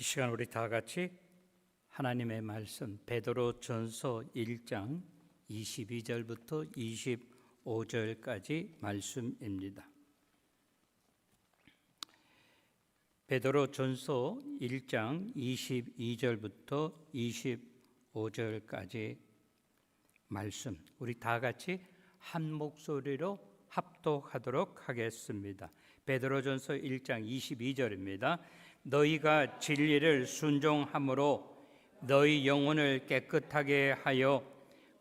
시간 우리 다 같이 하나님의 말씀 베드로전서 1장 22절부터 25절까지 말씀입니다. 베드로전서 1장 22절부터 25절까지 말씀 우리 다 같이 한 목소리로 합독하도록 하겠습니다. 베드로전서 1장 22절입니다. 너희가 진리를 순종함으로 너희 영혼을 깨끗하게 하여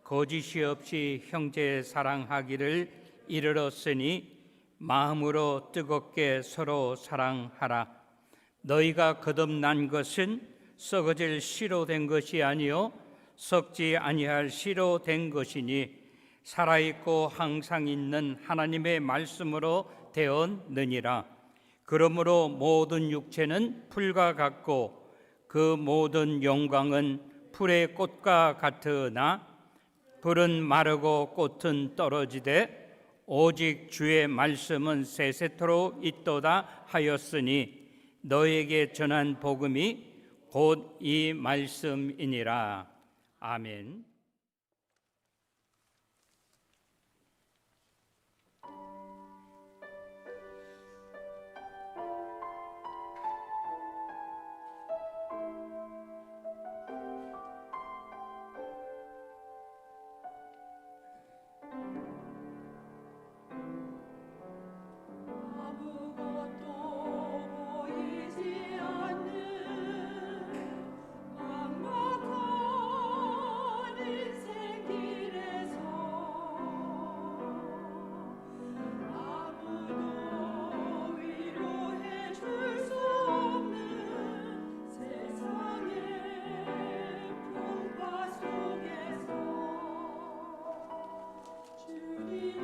거짓이 없이 형제 사랑하기를 이르렀으니 마음으로 뜨겁게 서로 사랑하라. 너희가 거듭난 것은 썩어질 씨로 된 것이 아니요 썩지 아니할 씨로 된 것이니 살아있고 항상 있는 하나님의 말씀으로 되었느니라. 그러므로 모든 육체는 풀과 같고 그 모든 영광은 풀의 꽃과 같으나 풀은 마르고 꽃은 떨어지되 오직 주의 말씀은 세세토록 있도다 하였으니 너에게 전한 복음이 곧 이 말씀이니라. 아멘. 주의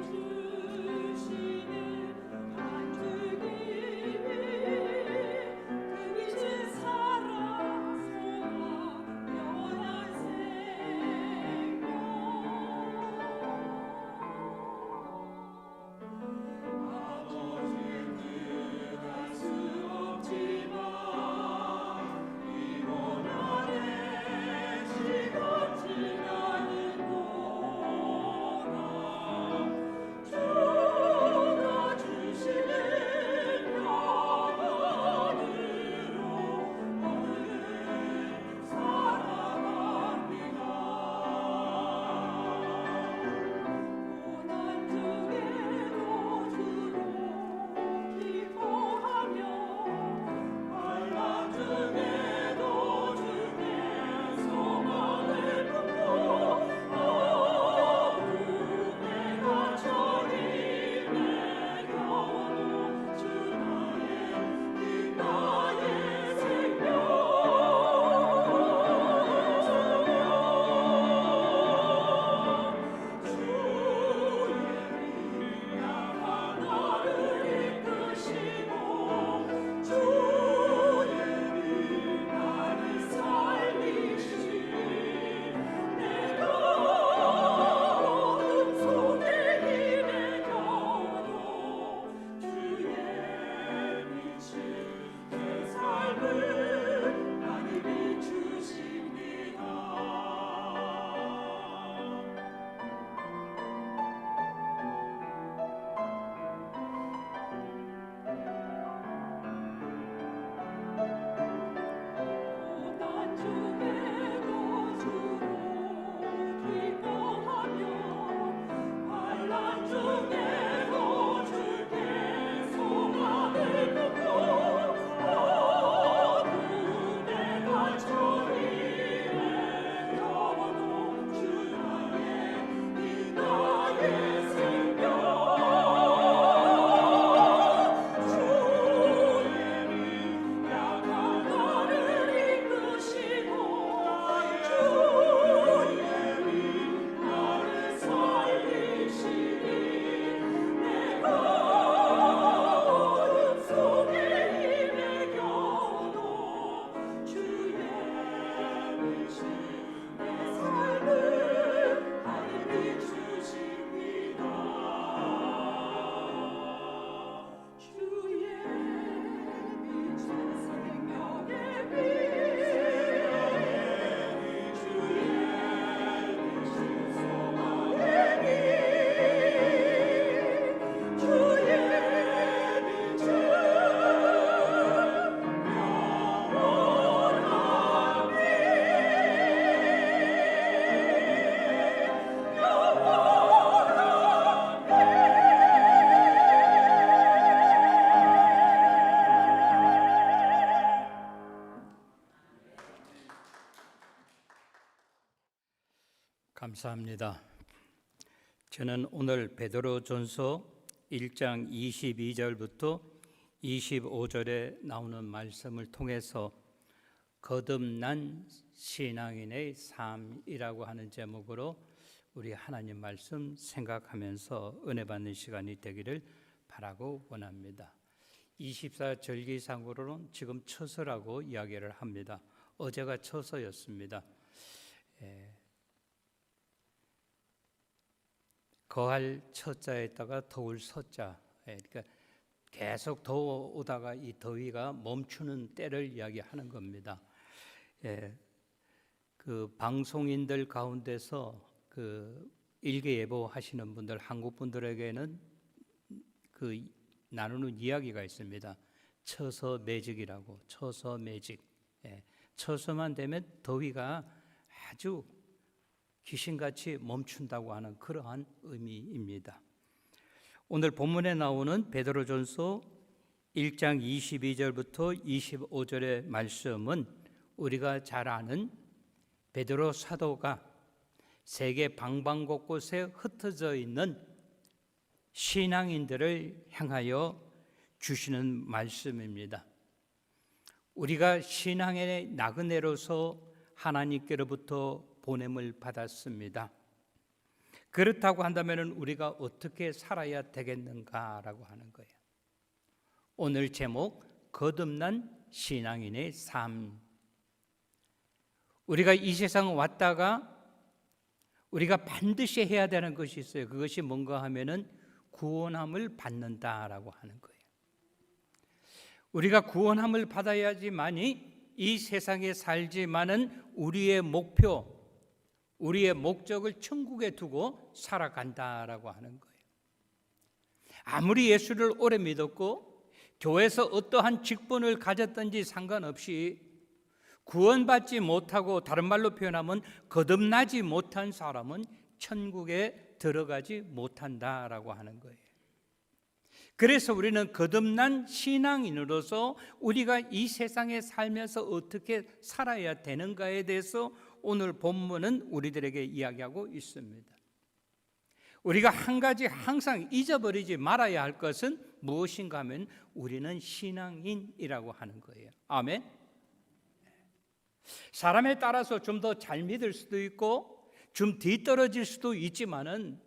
감사합니다. 저는 오늘 베드로전서 1장 22절부터 25절에 나오는 말씀을 통해서 거듭난 신앙인의 삶이라고 하는 제목으로 우리 하나님 말씀 생각하면서 은혜 받는 시간이 되기를 바라고 원합니다. 24절기상으로는 지금 처서라고 이야기를 합니다. 어제가 처서였습니다. 거할 처자에다가 더울 서자, 그러니까 계속 더워 오다가 이 더위가 멈추는 때를 이야기하는 겁니다. 그 방송인들 가운데서 그 일기예보 하시는 분들, 한국 분들에게는 그 나누는 이야기가 있습니다. 처서매직이라고. 처서매직. 처서만 되면 더위가 아주 귀신같이 멈춘다고 하는 그러한 의미입니다. 오늘 본문에 나오는 베드로전서 1장 22절부터 25절의 말씀은 우리가 잘 아는 베드로 사도가 세계 방방곳곳에 흩어져 있는 신앙인들을 향하여 주시는 말씀입니다. 우리가 신앙의 나그네로서 하나님께로부터 보냄을 받았습니다. 그렇다고 한다면 우리가 어떻게 살아야 되겠는가라고 하는 거예요. 오늘 제목 거듭난 신앙인의 삶. 우리가 이 세상 왔다가 우리가 반드시 해야 되는 것이 있어요. 그것이 뭔가 하면은 구원함을 받는다라고 하는 거예요. 우리가 구원함을 받아야지만이 이 세상에 살지만은 우리의 목표, 우리의 목적을 천국에 두고 살아간다라고 하는 거예요. 아무리 예수를 오래 믿었고 교회에서 어떠한 직분을 가졌든지 상관없이 구원받지 못하고, 다른 말로 표현하면 거듭나지 못한 사람은 천국에 들어가지 못한다라고 하는 거예요. 그래서 우리는 거듭난 신앙인으로서 우리가 이 세상에 살면서 어떻게 살아야 되는가에 대해서 오늘 본문은 우리들에게 이야기하고 있습니다. 우리가 한 가지 항상 잊어버리지 말아야 할 것은 무엇인가 하면 우리는 신앙인이라고 하는 거예요. 아멘. 사람에 따라서 좀 더 잘 믿을 수도 있고 좀 뒤떨어질 수도 있지만은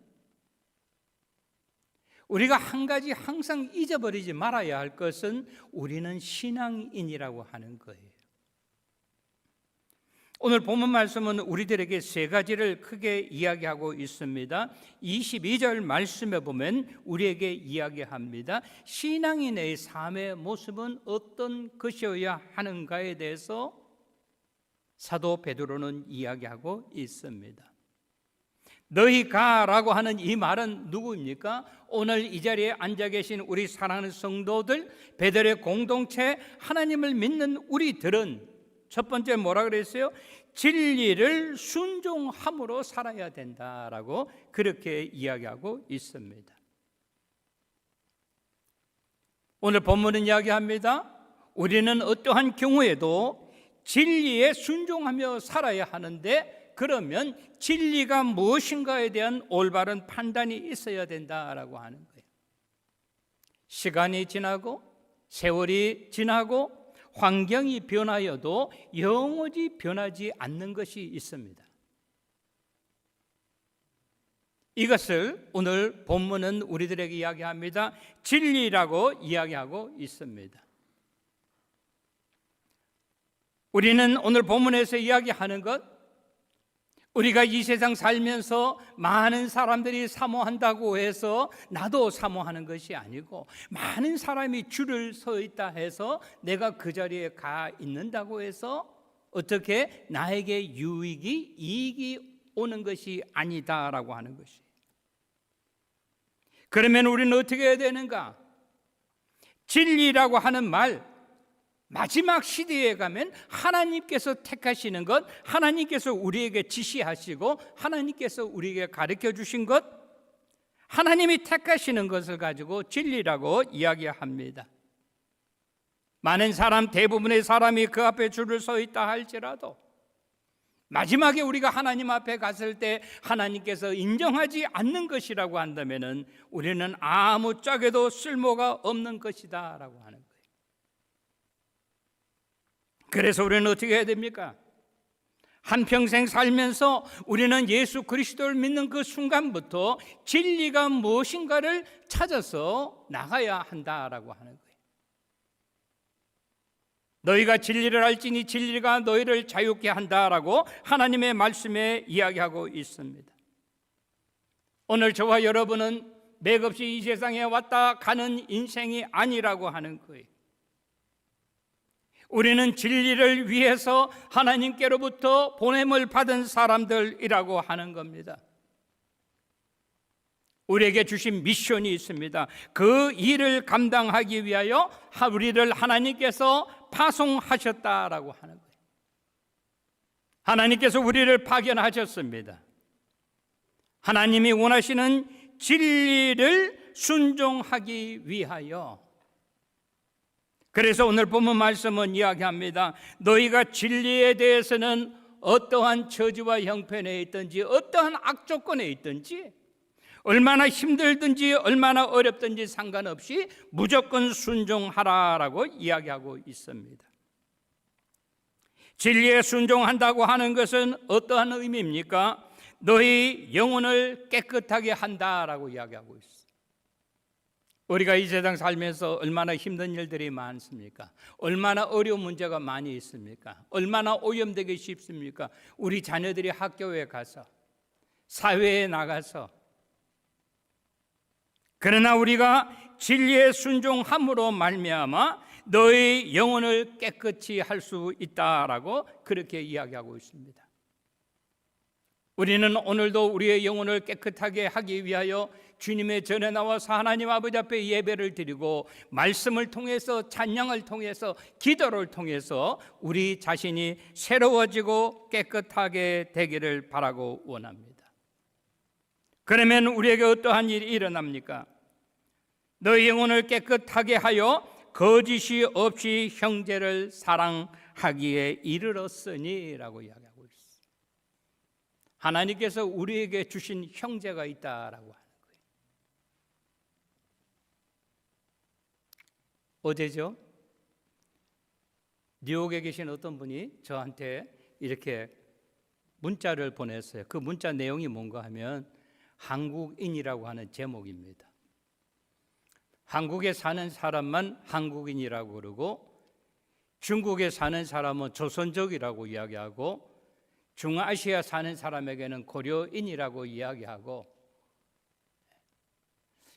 우리가 한 가지 항상 잊어버리지 말아야 할 것은 우리는 신앙인이라고 하는 거예요. 오늘 본문 말씀은 우리들에게 세 가지를 크게 이야기하고 있습니다. 22절 말씀에 보면 우리에게 이야기합니다. 신앙인의 삶의 모습은 어떤 것이어야 하는가에 대해서 사도 베드로는 이야기하고 있습니다. 너희가라고 하는 이 말은 누구입니까? 오늘 이 자리에 앉아 계신 우리 사랑하는 성도들, 베드로의 공동체, 하나님을 믿는 우리들은 첫 번째 뭐라 그랬어요? 진리를 순종함으로 살아야 된다라고 그렇게 이야기하고 있습니다. 오늘 본문은 이야기합니다. 우리는 어떠한 경우에도 진리에 순종하며 살아야 하는데, 그러면 진리가 무엇인가에 대한 올바른 판단이 있어야 된다라고 하는 거예요. 시간이 지나고 세월이 지나고 환경이 변하여도 영원히 변하지 않는 것이 있습니다. 이것을 오늘 본문은 우리들에게 이야기합니다. 진리라고 이야기하고 있습니다. 우리는 오늘 본문에서 이야기하는 것, 우리가 이 세상 살면서 많은 사람들이 사모한다고 해서 나도 사모하는 것이 아니고, 많은 사람이 줄을 서 있다 해서 내가 그 자리에 가 있는다고 해서 어떻게 나에게 이익이 오는 것이 아니다라고 하는 것이. 그러면 우리는 어떻게 해야 되는가? 진리라고 하는 말, 마지막 시대에 가면 하나님께서 택하시는 것, 하나님께서 우리에게 지시하시고 하나님께서 우리에게 가르쳐 주신 것, 하나님이 택하시는 것을 가지고 진리라고 이야기합니다. 많은 사람, 대부분의 사람이 그 앞에 줄을 서 있다 할지라도 마지막에 우리가 하나님 앞에 갔을 때 하나님께서 인정하지 않는 것이라고 한다면 우리는 아무짝에도 쓸모가 없는 것이다 라고 하는 거예요. 그래서 우리는 어떻게 해야 됩니까? 한평생 살면서 우리는 예수 그리스도를 믿는 그 순간부터 진리가 무엇인가를 찾아서 나가야 한다라고 하는 거예요. 너희가 진리를 알지니 진리가 너희를 자유케 한다라고 하나님의 말씀에 이야기하고 있습니다. 오늘 저와 여러분은 맥없이 이 세상에 왔다 가는 인생이 아니라고 하는 거예요. 우리는 진리를 위해서 하나님께로부터 보냄을 받은 사람들이라고 하는 겁니다. 우리에게 주신 미션이 있습니다. 그 일을 감당하기 위하여 우리를 하나님께서 파송하셨다라고 하는 거예요. 하나님께서 우리를 파견하셨습니다. 하나님이 원하시는 진리를 순종하기 위하여. 그래서 오늘 본문 말씀은 이야기합니다. 너희가 진리에 대해서는 어떠한 처지와 형편에 있든지 어떠한 악조건에 있든지 얼마나 힘들든지 얼마나 어렵든지 상관없이 무조건 순종하라라고 이야기하고 있습니다. 진리에 순종한다고 하는 것은 어떠한 의미입니까? 너희 영혼을 깨끗하게 한다라고 이야기하고 있습니다. 우리가 이 세상 살면서 얼마나 힘든 일들이 많습니까? 얼마나 어려운 문제가 많이 있습니까? 얼마나 오염되기 쉽습니까? 우리 자녀들이 학교에 가서 사회에 나가서. 그러나 우리가 진리에 순종함으로 말미암아 너의 영혼을 깨끗이 할 수 있다라고 그렇게 이야기하고 있습니다. 우리는 오늘도 우리의 영혼을 깨끗하게 하기 위하여 주님의 전에 나와서 하나님 아버지 앞에 예배를 드리고 말씀을 통해서 찬양을 통해서 기도를 통해서 우리 자신이 새로워지고 깨끗하게 되기를 바라고 원합니다. 그러면 우리에게 어떠한 일이 일어납니까? 너희 영혼을 깨끗하게 하여 거짓이 없이 형제를 사랑하기에 이르렀으니라고 이야기하고 있습니다. 하나님께서 우리에게 주신 형제가 있다라고 하는 거예요. 어제죠? 뉴욕에 계신 어떤 분이 저한테 이렇게 문자를 보냈어요. 그 문자 내용이 뭔가 하면 한국인이라고 하는 제목입니다. 한국에 사는 사람만 한국인이라고 그러고 중국에 사는 사람은 조선족이라고 이야기하고 중아시아 사는 사람에게는 고려인이라고 이야기하고,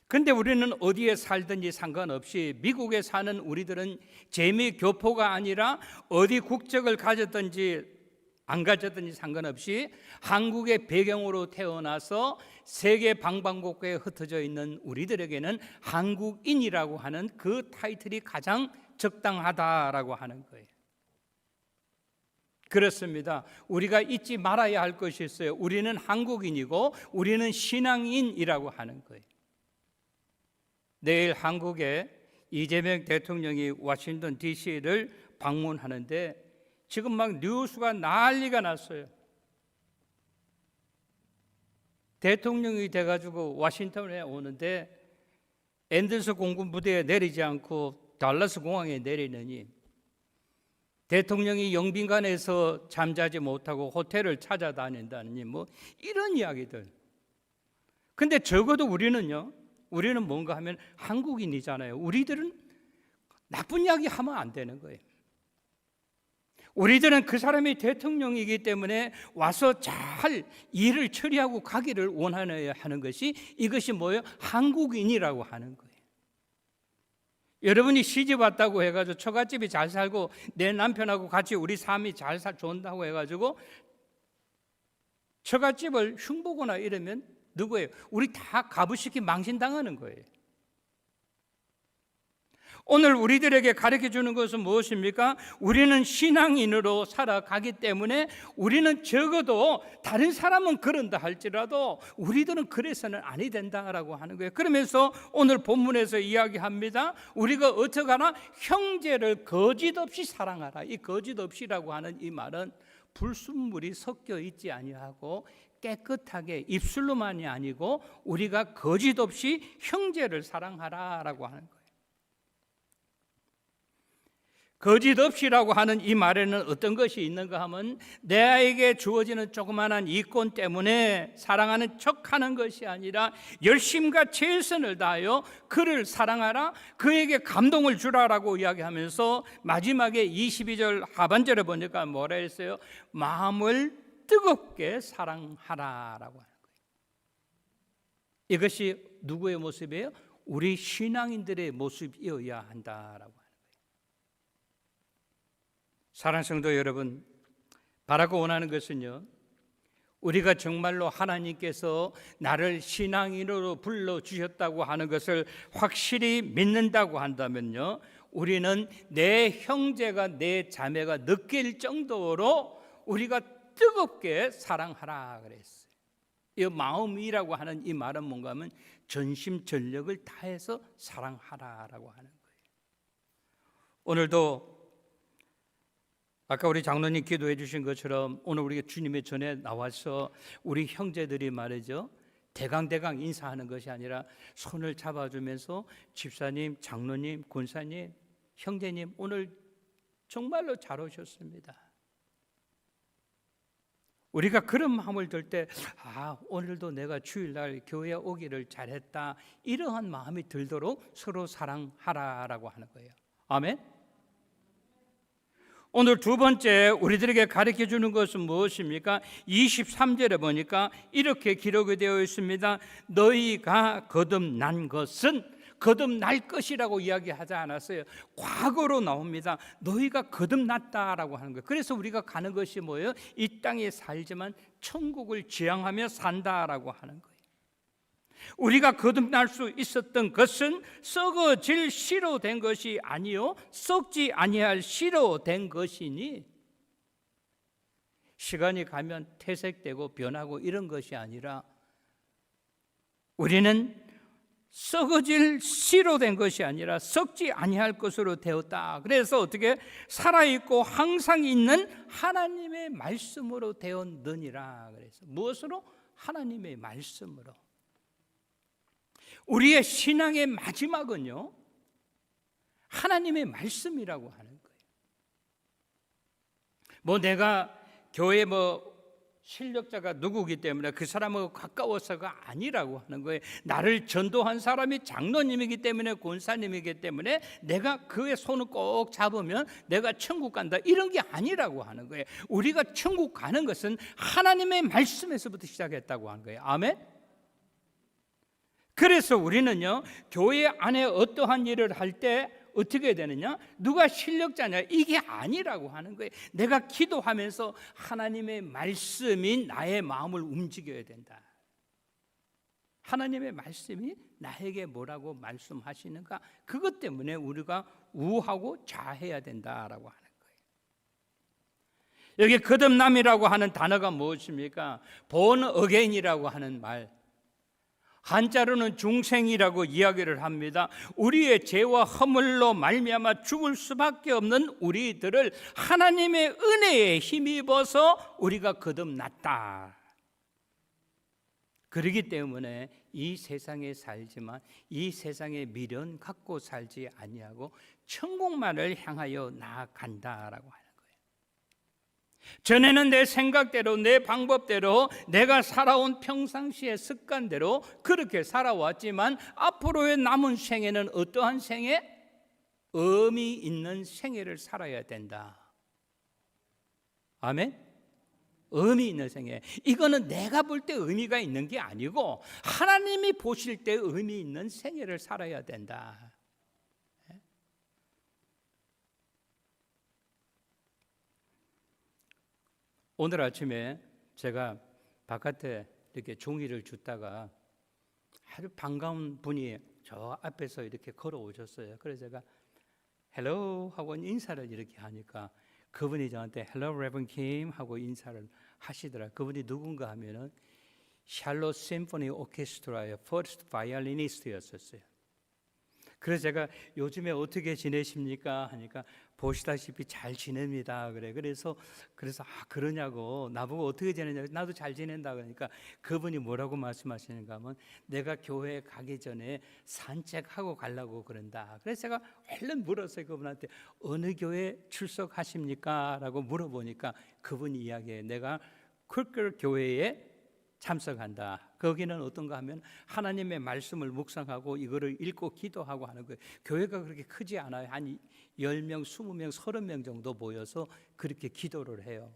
근데 우리는 어디에 살든지 상관없이 미국에 사는 우리들은 재미교포가 아니라 어디 국적을 가졌든지 안 가졌든지 상관없이 한국의 배경으로 태어나서 세계 방방곡곡에 흩어져 있는 우리들에게는 한국인이라고 하는 그 타이틀이 가장 적당하다라고 하는 거예요. 그렇습니다. 우리가 잊지 말아야 할 것이 있어요. 우리는 한국인이고 우리는 신앙인이라고 하는 거예요. 내일 한국에 이재명 대통령이 워싱턴 DC를 방문하는데 지금 막 뉴스가 난리가 났어요. 대통령이 돼가지고 워싱턴에 오는데 앤더슨 공군 부대에 내리지 않고 달라스 공항에 내리느니 대통령이 영빈관에서 잠자지 못하고 호텔을 찾아다닌다느니 뭐 이런 이야기들. 근데 적어도 우리는요, 우리는 뭔가 하면 한국인이잖아요. 우리들은 나쁜 이야기 하면 안 되는 거예요. 우리들은 그 사람이 대통령이기 때문에 와서 잘 일을 처리하고 가기를 원하는 것이 이것이 뭐예요? 한국인이라고 하는 거예요. 여러분이 시집 왔다고 해가지고 처갓집이 잘 살고 내 남편하고 같이 우리 삶이 잘 좋다고 해가지고 처갓집을 흉보거나 이러면 누구예요? 우리 다 가부시키 망신당하는 거예요. 오늘 우리들에게 가르쳐주는 것은 무엇입니까? 우리는 신앙인으로 살아가기 때문에 우리는 적어도 다른 사람은 그런다 할지라도 우리들은 그래서는 아니 된다라고 하는 거예요. 그러면서 오늘 본문에서 이야기합니다. 우리가 어떻게 하나? 형제를 거짓 없이 사랑하라. 이 거짓 없이라고 하는 이 말은 불순물이 섞여 있지 아니하고 깨끗하게 입술로만이 아니고 우리가 거짓 없이 형제를 사랑하라라고 하는 거예요. 거짓 없이라고 하는 이 말에는 어떤 것이 있는가 하면 내에게 주어지는 조그마한 이권 때문에 사랑하는 척하는 것이 아니라 열심과 최선을 다하여 그를 사랑하라, 그에게 감동을 주라라고 이야기하면서 마지막에 22절 하반절에 보니까 뭐라 했어요? 마음을 뜨겁게 사랑하라라고 하는 거예요. 이것이 누구의 모습이에요? 우리 신앙인들의 모습이어야 한다라고. 사랑하는 성도 여러분, 바라고 원하는 것은요, 우리가 정말로 하나님께서 나를 신앙인으로 불러주셨다고 하는 것을 확실히 믿는다고 한다면요, 우리는 내 형제가 내 자매가 느낄 정도로 우리가 뜨겁게 사랑하라 그랬어요. 이 마음이라고 하는 이 말은 뭔가 하면 전심전력을 다해서 사랑하라라고 하는 거예요. 오늘도 아까 우리 장로님 기도해 주신 것처럼 오늘 우리가 주님의 전에 나와서 우리 형제들이 말이죠, 대강대강 인사하는 것이 아니라 손을 잡아주면서 집사님, 장로님, 권사님, 형제님 오늘 정말로 잘 오셨습니다. 우리가 그런 마음을 들 때 오늘도 내가 주일날 교회에 오기를 잘했다, 이러한 마음이 들도록 서로 사랑하라라고 하는 거예요. 아멘. 오늘 두 번째 우리들에게 가르쳐 주는 것은 무엇입니까? 23절에 보니까 이렇게 기록이 되어 있습니다. 너희가 거듭난 것은 거듭날 것이라고 이야기하지 않았어요. 과거로 나옵니다. 너희가 거듭났다라고 하는 거예요. 그래서 우리가 가는 것이 뭐예요? 이 땅에 살지만 천국을 지향하며 산다라고 하는 거예요. 우리가 거듭날 수 있었던 것은 썩어질 씨로 된 것이 아니요 썩지 아니할 씨로 된 것이니, 시간이 가면 퇴색되고 변하고 이런 것이 아니라 우리는 썩어질 씨로 된 것이 아니라 썩지 아니할 것으로 되었다. 그래서 어떻게 살아있고 항상 있는 하나님의 말씀으로 되었느니라. 그래서 무엇으로? 하나님의 말씀으로. 우리의 신앙의 마지막은요, 하나님의 말씀이라고 하는 거예요. 내가 교회 실력자가 누구기 때문에 그 사람하고 가까워서가 아니라고 하는 거예요. 나를 전도한 사람이 장로님이기 때문에, 권사님이기 때문에 내가 그의 손을 꼭 잡으면 내가 천국 간다, 이런 게 아니라고 하는 거예요. 우리가 천국 가는 것은 하나님의 말씀에서부터 시작했다고 하는 거예요. 아멘. 그래서 우리는요, 교회 안에 어떠한 일을 할 때 어떻게 되느냐? 누가 실력자냐? 이게 아니라고 하는 거예요. 내가 기도하면서 하나님의 말씀이 나의 마음을 움직여야 된다. 하나님의 말씀이 나에게 뭐라고 말씀하시는가? 그것 때문에 우리가 우하고 자해야 된다라고 하는 거예요. 여기 거듭남이라고 하는 단어가 무엇입니까? born again이라고 하는 말, 한자로는 중생이라고 이야기를 합니다. 우리의 죄와 허물로 말미암아 죽을 수밖에 없는 우리들을 하나님의 은혜에 힘입어서 우리가 거듭났다. 그렇기 때문에 이 세상에 살지만 이 세상의 미련 갖고 살지 아니하고 천국만을 향하여 나아간다라고 하는 거예요. 전에는 내 생각대로, 내 방법대로, 내가 살아온 평상시의 습관대로 그렇게 살아왔지만 앞으로의 남은 생애는 어떠한 생애? 의미 있는 생애를 살아야 된다. 아멘? 의미 있는 생애. 이거는 내가 볼 때 의미가 있는 게 아니고 하나님이 보실 때 의미 있는 생애를 살아야 된다. 오늘 아침에 제가 바깥에 이렇게 종이를 줍다가 아주 반가운 분이 저 앞에서 이렇게 걸어오셨어요. 그래서 제가 헬로 하고 인사를 이렇게 하니까 그분이 저한테 헬로 레버런 킴 하고 인사를 하시더라. 그분이 누군가 하면은 샬롯 심포니 오케스트라의 퍼스트 바이올리니스트였었어요. 그래서 제가 요즘에 어떻게 지내십니까 하니까 보시다시피 잘 지냅니다. 그래서 그러냐고 나보고 어떻게 지내냐, 나도 잘 지낸다. 그러니까 그분이 뭐라고 말씀하시는가 하면 내가 교회 가기 전에 산책하고 가려고 그런다. 그래서 제가 얼른 물었어요. 그분한테 어느 교회 출석하십니까? 라고 물어보니까 그분이 이야기해요. 내가 쿨클 교회에 참석한다. 거기는 어떤가 하면 하나님의 말씀을 묵상하고 이거를 읽고 기도하고 하는 거예요. 교회가 그렇게 크지 않아요. 한 10명, 20명, 30명 정도 모여서 그렇게 기도를 해요.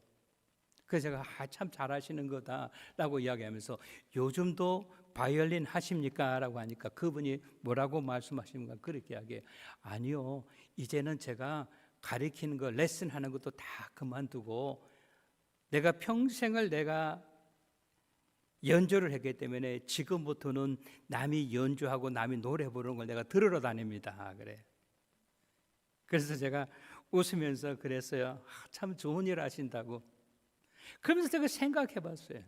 그래서 제가 참 잘하시는 거다라고 이야기하면서 요즘도 바이올린 하십니까? 라고 하니까 그분이 뭐라고 말씀하시는가 그렇게 이야기해요. 아니요, 이제는 제가 가르치는 거, 레슨하는 것도 다 그만두고 내가 평생을 내가 연주를 했기 때문에 지금부터는 남이 연주하고 남이 노래 부르는 걸 내가 들으러 다닙니다. 그래. 그래서 제가 웃으면서 그랬어요. 참 좋은 일 하신다고. 그러면서 제가 생각해 봤어요.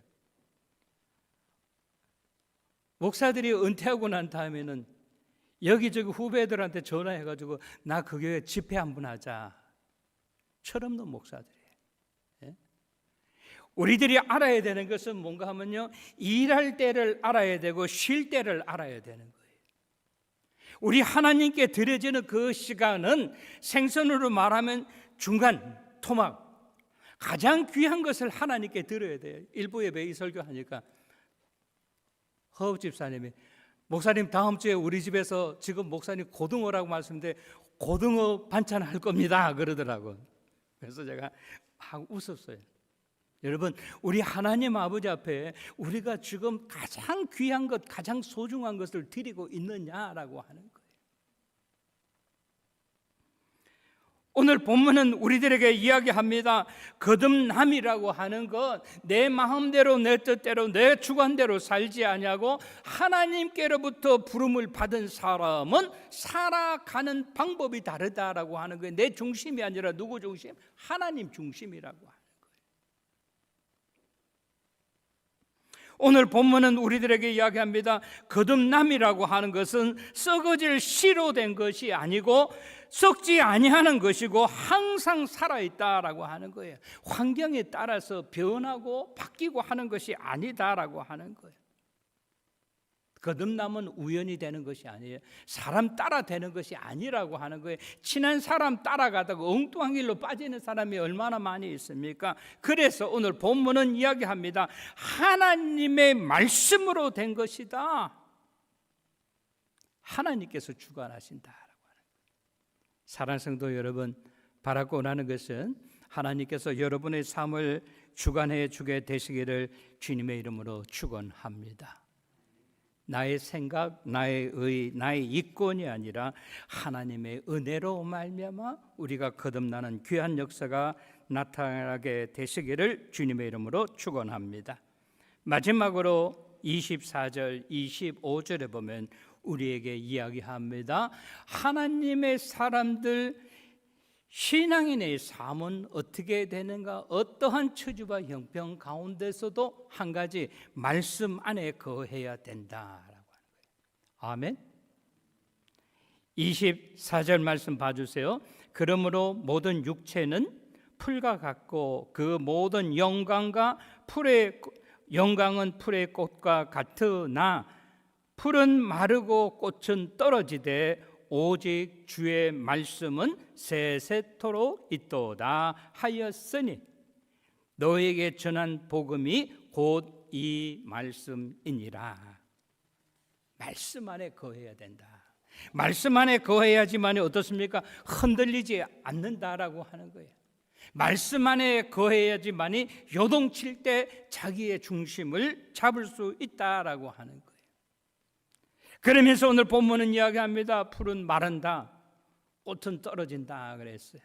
목사들이 은퇴하고 난 다음에는 여기저기 후배들한테 전화해가지고 나 그 교회 집회 한번 하자. 철없는 목사들이. 우리들이 알아야 되는 것은 뭔가 하면요, 일할 때를 알아야 되고 쉴 때를 알아야 되는 거예요. 우리 하나님께 드려지는 그 시간은 생선으로 말하면 중간 토막, 가장 귀한 것을 하나님께 드려야 돼요. 일부 예배 이 설교하니까 허업 집사님이 목사님 다음 주에 우리 집에서 지금 목사님 고등어라고 말씀인데 고등어 반찬 할 겁니다 그러더라고요. 그래서 제가 막 웃었어요. 여러분, 우리 하나님 아버지 앞에 우리가 지금 가장 귀한 것, 가장 소중한 것을 드리고 있느냐라고 하는 거예요. 오늘 본문은 우리들에게 이야기합니다. 거듭남이라고 하는 것, 내 마음대로 내 뜻대로 내 주관대로 살지 아니하고 하나님께로부터 부름을 받은 사람은 살아가는 방법이 다르다라고 하는 거예요. 내 중심이 아니라 누구 중심? 하나님 중심이라고 하는 거예요. 오늘 본문은 우리들에게 이야기합니다. 거듭남이라고 하는 것은 썩어질 씨로 된 것이 아니고 썩지 아니하는 것이고 항상 살아있다라고 하는 거예요. 환경에 따라서 변하고 바뀌고 하는 것이 아니다라고 하는 거예요. 거듭남은 우연히 되는 것이 아니에요. 사람 따라 되는 것이 아니라고 하는 거예요. 친한 사람 따라가다가 엉뚱한 길로 빠지는 사람이 얼마나 많이 있습니까? 그래서 오늘 본문은 이야기합니다. 하나님의 말씀으로 된 것이다. 하나님께서 주관하신다라고 하는 거예요. 사랑하는 성도 여러분, 바라고 원하는 것은 하나님께서 여러분의 삶을 주관해 주게 되시기를 주님의 이름으로 축원합니다. 나의 생각, 나의 의, 나의 이권이 아니라 하나님의 은혜로 말미암아 우리가 거듭나는 귀한 역사가 나타나게 되시기를 주님의 이름으로 축원합니다. 마지막으로 24절, 25절에 보면 우리에게 이야기합니다. 하나님의 사람들 신앙인의 삶은 어떻게 되는가? 어떠한 처지와 형편 가운데서도 한 가지 말씀 안에 거해야 된다라고 하는 거예요. 아멘. 24절 말씀 봐주세요. 그러므로 모든 육체는 풀과 같고 그 모든 영광은 풀의 꽃과 같으나 풀은 마르고 꽃은 떨어지되 오직 주의 말씀은 세세토록 있도다 하였으니 너에게 전한 복음이 곧 이 말씀이니라. 말씀 안에 거해야 된다. 말씀 안에 거해야지만 어떻습니까? 흔들리지 않는다라고 하는 거예요. 말씀 안에 거해야지만이 요동칠 때 자기의 중심을 잡을 수 있다라고 하는 거예요. 그러면서 오늘 본문은 이야기합니다. 풀은 마른다, 꽃은 떨어진다 그랬어요.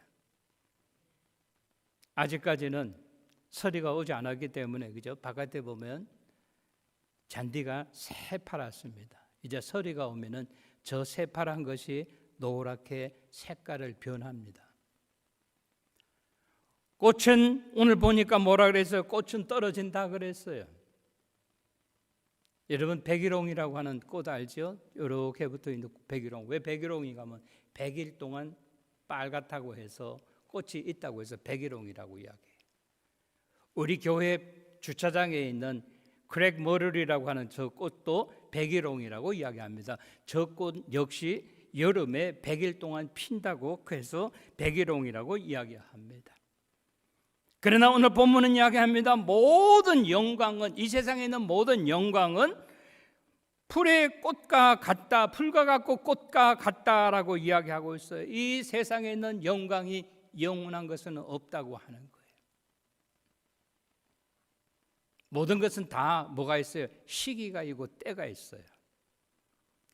아직까지는 서리가 오지 않았기 때문에 그죠? 바깥에 보면 잔디가 새파랗습니다. 이제 서리가 오면은 저 새파란 것이 노랗게 색깔을 변합니다. 꽃은 오늘 보니까 뭐라 그랬어요? 꽃은 떨어진다 그랬어요. 여러분 백일홍이라고 하는 꽃 알죠? 이렇게 붙어 있는 백일홍. 왜 백일홍인가 하면 100일 동안 빨갛다고 해서 꽃이 있다고 해서 백일홍이라고 이야기해요. 우리 교회 주차장에 있는 크랙 머를이라고 하는 저 꽃도 백일홍이라고 이야기합니다. 저 꽃 역시 여름에 100일 동안 핀다고 해서 백일홍이라고 이야기합니다. 그러나 오늘 본문은 이야기합니다. 모든 영광은, 이 세상에 있는 모든 영광은 풀의 꽃과 같다, 풀과 같고 꽃과 같다라고 이야기하고 있어요. 이 세상에 있는 영광이 영원한 것은 없다고 하는 거예요. 모든 것은 다 뭐가 있어요? 시기가 있고 때가 있어요.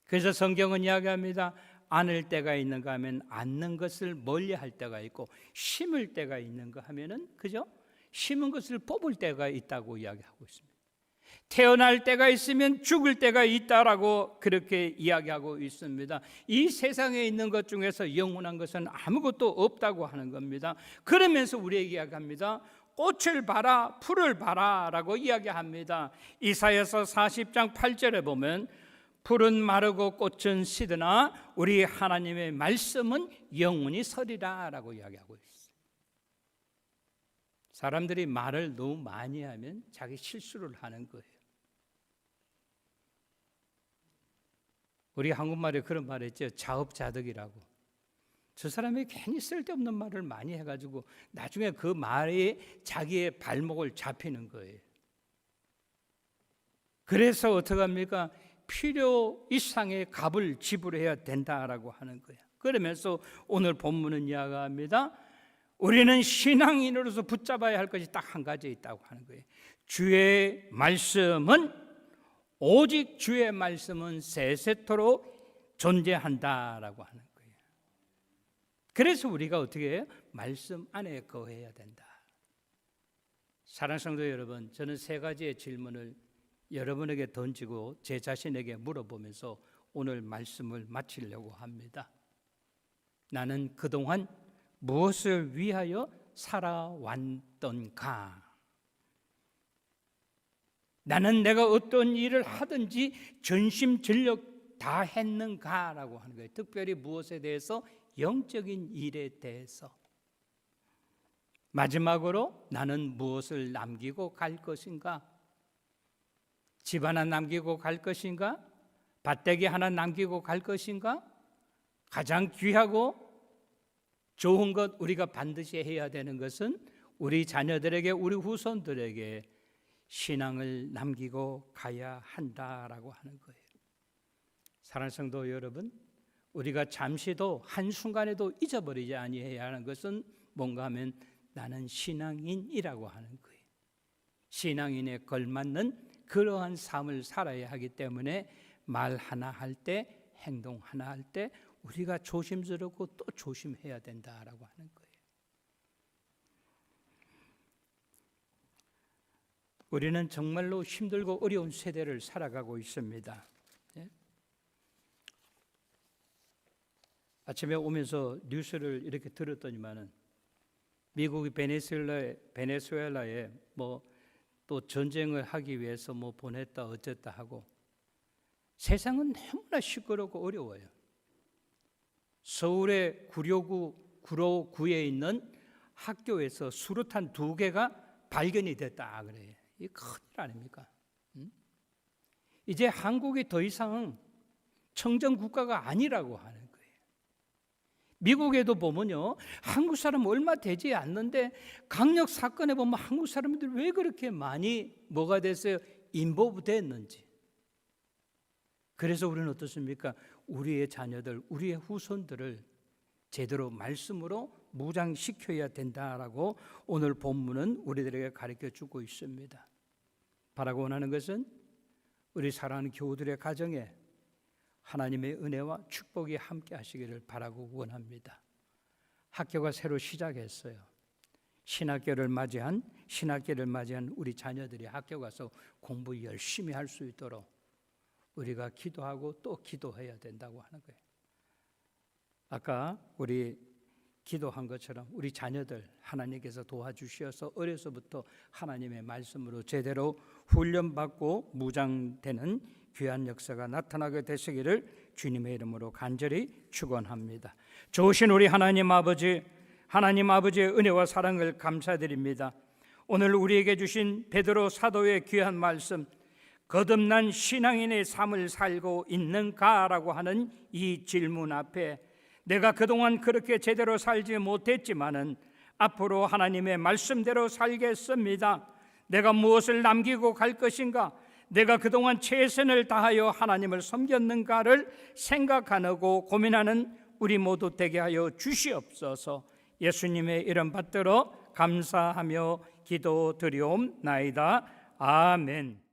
그래서 성경은 이야기합니다. 안을 때가 있는가 하면 안는 것을 멀리할 때가 있고, 심을 때가 있는가 하면은, 그죠? 심은 것을 뽑을 때가 있다고 이야기하고 있습니다. 태어날 때가 있으면 죽을 때가 있다라고 그렇게 이야기하고 있습니다. 이 세상에 있는 것 중에서 영원한 것은 아무것도 없다고 하는 겁니다. 그러면서 우리에게 이야기합니다. 꽃을 봐라, 풀을 봐라 라고 이야기합니다. 이사야서 40장 8절에 보면 풀은 마르고 꽃은 시드나 우리 하나님의 말씀은 영원히 서리라 라고 이야기하고 있어요. 사람들이 말을 너무 많이 하면 자기 실수를 하는 거예요. 우리 한국말에 그런 말 있죠. 자업자득이라고. 저 사람이 괜히 쓸데없는 말을 많이 해가지고 나중에 그 말이 자기의 발목을 잡히는 거예요. 그래서 어떻게 합니까? 필요 이상의 값을 지불해야 된다라고 하는 거예요. 그러면서 오늘 본문은 이야기합니다. 우리는 신앙인으로서 붙잡아야 할 것이 딱 한 가지 있다고 하는 거예요. 주의 말씀은, 오직 주의 말씀은 세세토록 존재한다라고 하는 거예요. 그래서 우리가 어떻게 해요? 말씀 안에 거해야 된다. 사랑하는 성도 여러분, 저는 세 가지의 질문을 여러분에게 던지고 제 자신에게 물어보면서 오늘 말씀을 마치려고 합니다. 나는 그동안 무엇을 위하여 살아왔던가? 나는 내가 어떤 일을 하든지 전심전력 다 했는가라고 하는 거예요. 특별히 무엇에 대해서? 영적인 일에 대해서. 마지막으로 나는 무엇을 남기고 갈 것인가? 집 하나 남기고 갈 것인가? 밭대기 하나 남기고 갈 것인가? 가장 귀하고 좋은 것, 우리가 반드시 해야 되는 것은 우리 자녀들에게, 우리 후손들에게 신앙을 남기고 가야 한다라고 하는 거예요. 사랑하는 성도 여러분, 우리가 잠시도 한순간에도 잊어버리지 아니해야 하는 것은 뭔가 하면 나는 신앙인이라고 하는 거예요. 신앙인에 걸맞는 그러한 삶을 살아야 하기 때문에 말 하나 할 때, 행동 하나 할 때 우리가 조심스럽고 또 조심해야 된다라고 하는 거예요. 우리는 정말로 힘들고 어려운 세대를 살아가고 있습니다. 예? 아침에 오면서 뉴스를 이렇게 들었더니만은 미국이 베네수엘라에 뭐 또 전쟁을 하기 위해서 뭐 보냈다 어쨌다 하고, 세상은 너무나 시끄럽고 어려워요. 서울의 구로구에 있는 학교에서 수류탄 2개가 발견이 됐다 그래요. 이게 큰일 아닙니까? 이제 한국이 더 이상 청정 국가가 아니라고 하는 거예요. 미국에도 보면요, 한국 사람 얼마 되지 않는데 강력 사건에 보면 한국 사람들이 왜 그렇게 많이 뭐가 됐어요? 인보브 됐는지. 그래서 우리는 어떻습니까? 우리의 자녀들, 우리의 후손들을 제대로 말씀으로 무장시켜야 된다라고 오늘 본문은 우리들에게 가르쳐주고 있습니다. 바라고 원하는 것은 우리 사랑하는 교우들의 가정에 하나님의 은혜와 축복이 함께 하시기를 바라고 원합니다. 학교가 새로 시작했어요. 신학기를 맞이한 우리 자녀들이 학교 가서 공부 열심히 할 수 있도록 우리가 기도하고 또 기도해야 된다고 하는 거예요. 아까 우리 기도한 것처럼 우리 자녀들 하나님께서 도와주셔서 어려서부터 하나님의 말씀으로 제대로 훈련받고 무장되는 귀한 역사가 나타나게 되시기를 주님의 이름으로 간절히 축원합니다. 좋으신 우리 하나님 아버지의 은혜와 사랑을 감사드립니다. 오늘 우리에게 주신 베드로 사도의 귀한 말씀, 거듭난 신앙인의 삶을 살고 있는가라고 하는 이 질문 앞에 내가 그동안 그렇게 제대로 살지 못했지만은 앞으로 하나님의 말씀대로 살겠습니다. 내가 무엇을 남기고 갈 것인가? 내가 그동안 최선을 다하여 하나님을 섬겼는가를 생각하고 고민하는 우리 모두 되게 하여 주시옵소서. 예수님의 이름 받들어 감사하며 기도드리옵나이다. 아멘.